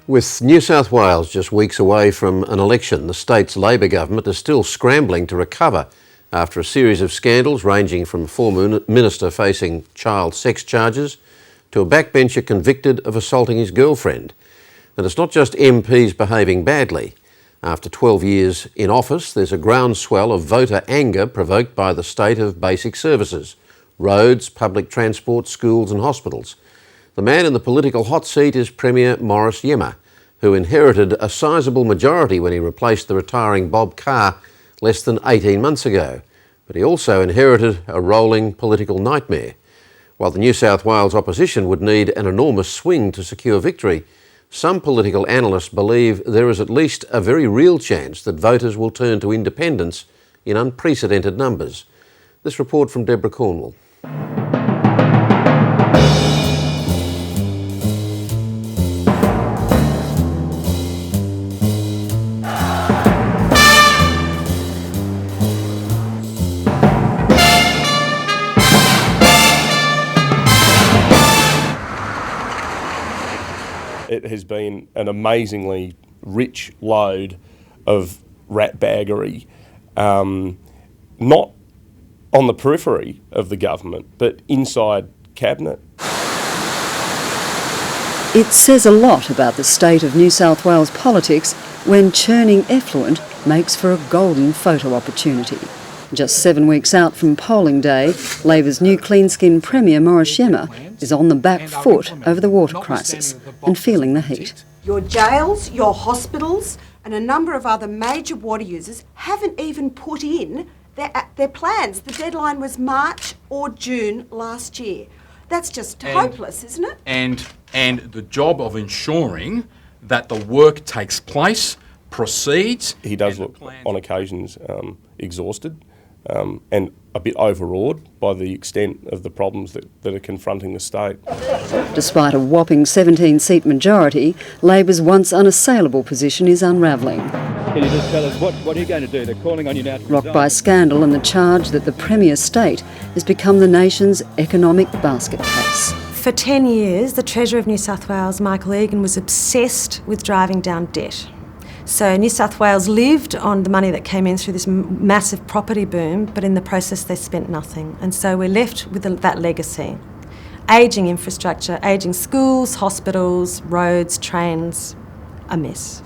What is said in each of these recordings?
With New South Wales just weeks away from an election, the state's Labor government is still scrambling to recover after a series of scandals ranging from a former minister facing child sex charges to a backbencher convicted of assaulting his girlfriend. And it's not just MPs behaving badly. After 12 years in office, there's a groundswell of voter anger provoked by the state of basic services: roads, public transport, schools and hospitals. The man in the political hot seat is Premier Morris Iemma, who inherited a sizeable majority when he replaced the retiring Bob Carr less than 18 months ago. But he also inherited a rolling political nightmare. While the New South Wales opposition would need an enormous swing to secure victory, some political analysts believe there is at least a very real chance that voters will turn to independence in unprecedented numbers. This report from Deborah Cornwall. It has been an amazingly rich load of ratbaggery, not on the periphery of the government, but inside cabinet. It says a lot about the state of New South Wales politics when churning effluent makes for a golden photo opportunity. Just 7 weeks out from polling day, Labor's new clean-skinned Premier Morris Iemma is on the back foot over the water crisis and feeling the heat. Your jails, your hospitals and a number of other major water users haven't even put in their plans. The deadline was March or June last year. That's just hopeless, isn't it? And the job of ensuring that the work takes place, proceeds. He does look on occasions exhausted and a bit overawed by the extent of the problems that are confronting the state. Despite a whopping 17-seat majority, Labor's once unassailable position is unravelling. Can you just tell us what are you going to do? They're calling on you now to rocked by scandal and the charge that the Premier state has become the nation's economic basket case. For 10 years, the Treasurer of New South Wales, Michael Egan, was obsessed with driving down debt. So New South Wales lived on the money that came in through this massive property boom, but in the process they spent nothing. And so we're left with that legacy. Ageing infrastructure, ageing schools, hospitals, roads, trains, a mess.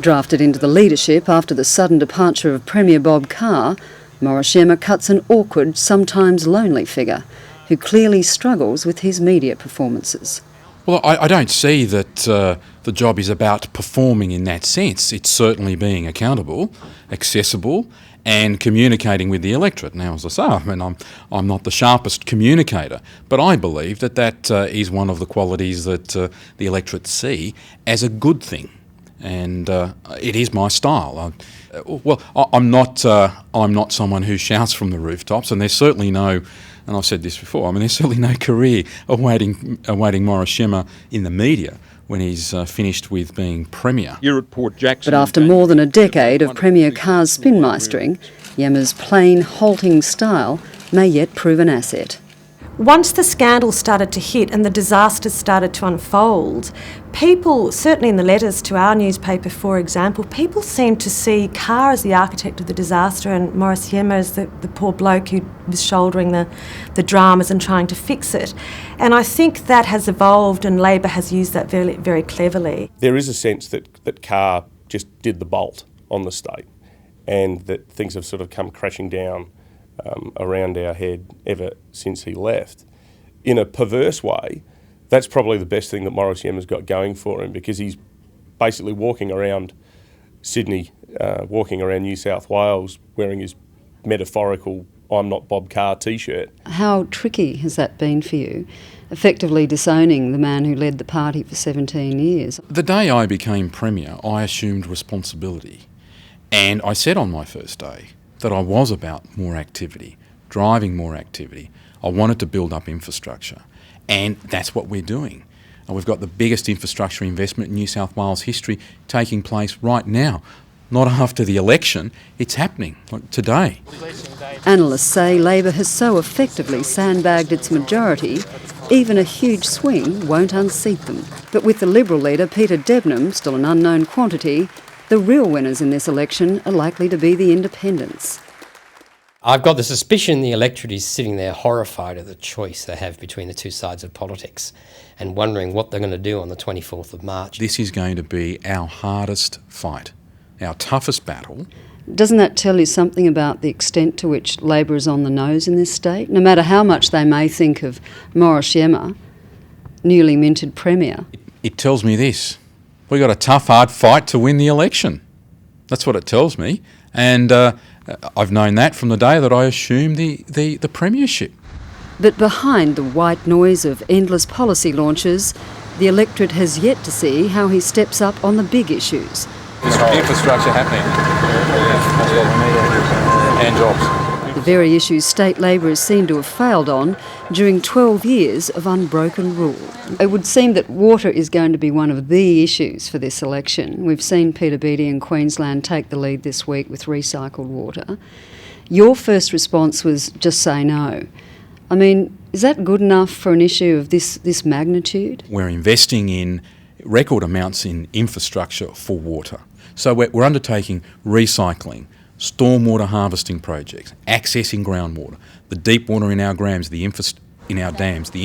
Drafted into the leadership after the sudden departure of Premier Bob Carr, Morris Iemma cuts an awkward, sometimes lonely figure who clearly struggles with his media performances. Well, I don't see that the job is about performing in that sense. It's certainly being accountable, accessible and communicating with the electorate. Now, as I say, I'm not the sharpest communicator, but I believe that is one of the qualities that the electorate see as a good thing. And it is my style. I'm not someone who shouts from the rooftops, and there's certainly no, and I've said this before, there's certainly no career awaiting Morris Iemma in the media when he's finished with being Premier. You're at Port Jackson. But after more than a decade of Premier Carr's spinmeistering, Iemma's plain, halting style may yet prove an asset. Once the scandal started to hit and the disasters started to unfold, people, certainly in the letters to our newspaper, for example, people seemed to see Carr as the architect of the disaster and Morris Iemma as the poor bloke who was shouldering the dramas and trying to fix it. And I think that has evolved and Labor has used that very, very cleverly. There is a sense that Carr just did the bolt on the state and that things have sort of come crashing down around our head ever since he left. In a perverse way, that's probably the best thing that Morris Iemma's got going for him, because he's basically walking around Sydney, walking around New South Wales wearing his metaphorical "I'm not Bob Carr" t-shirt. How tricky has that been for you, effectively disowning the man who led the party for 17 years? The day I became Premier, I assumed responsibility. And I said on my first day that I was about more activity, driving more activity. I wanted to build up infrastructure, and that's what we're doing. And we've got the biggest infrastructure investment in New South Wales history taking place right now. Not after the election, it's happening today. Analysts say Labor has so effectively sandbagged its majority Even a huge swing won't unseat them. But with the Liberal leader Peter Debnam still an unknown quantity, the real winners in this election are likely to be the independents. I've got the suspicion the electorate is sitting there horrified at the choice they have between the two sides of politics and wondering what they're going to do on the 24th of March. This is going to be our hardest fight, our toughest battle. Doesn't that tell you something about the extent to which Labor is on the nose in this state? No matter how much they may think of Morris Iemma, newly minted Premier. It tells me this: we've got a tough, hard fight to win the election. That's what it tells me. And I've known that from the day that I assumed the premiership. But behind the white noise of endless policy launches, the electorate has yet to see how he steps up on the big issues. Infrastructure happening. And jobs. The very issues state Labor seem to have failed on during 12 years of unbroken rule. It would seem that water is going to be one of the issues for this election. We've seen Peter Beattie in Queensland take the lead this week with recycled water. Your first response was just say no. I mean, is that good enough for an issue of this magnitude? We're investing in record amounts in infrastructure for water. So we're undertaking recycling, stormwater harvesting projects, accessing groundwater, the deep water in our dams, the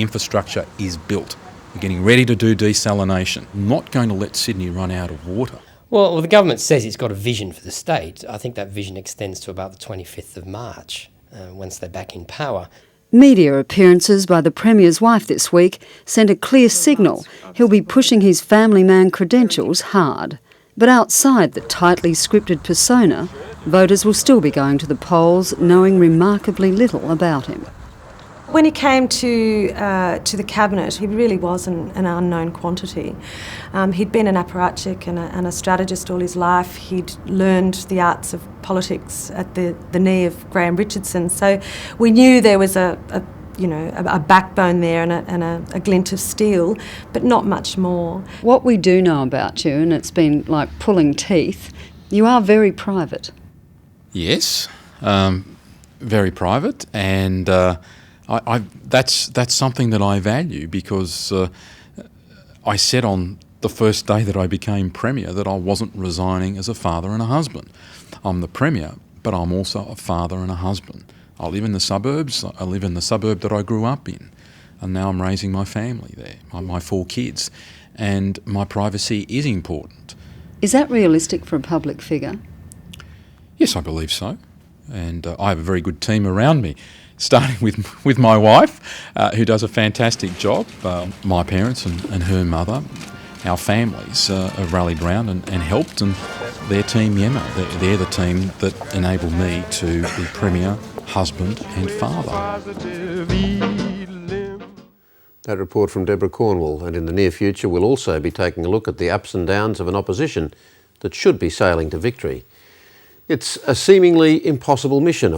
infrastructure is built. We're getting ready to do desalination. Not going to let Sydney run out of water. Well, the government says it's got a vision for the state. I think that vision extends to about the 25th of March, once they're back in power. Media appearances by the Premier's wife this week sent a clear signal he'll be pushing his family man credentials hard. But outside the tightly scripted persona, voters will still be going to the polls knowing remarkably little about him. When he came to the cabinet, he really was an unknown quantity. He'd been an apparatchik and a strategist all his life. He'd learned the arts of politics at the knee of Graham Richardson. So we knew there was a backbone there and a glint of steel, but not much more. What we do know about you, and it's been like pulling teeth, you are very private. Yes, very private, and that's something that I value because I said on the first day that I became Premier that I wasn't resigning as a father and a husband. I'm the Premier, but I'm also a father and a husband. I live in the suburbs. I live in the suburb that I grew up in, and now I'm raising my family there, my 4 kids, and my privacy is important. Is that realistic for a public figure? Yes, I believe so, and I have a very good team around me, starting with my wife, who does a fantastic job. My parents and her mother, our families have rallied round and helped, and their team Iemma, they're the team that enabled me to be Premier, husband and father. That report from Deborah Cornwall, and in the near future we'll also be taking a look at the ups and downs of an opposition that should be sailing to victory. It's a seemingly impossible mission.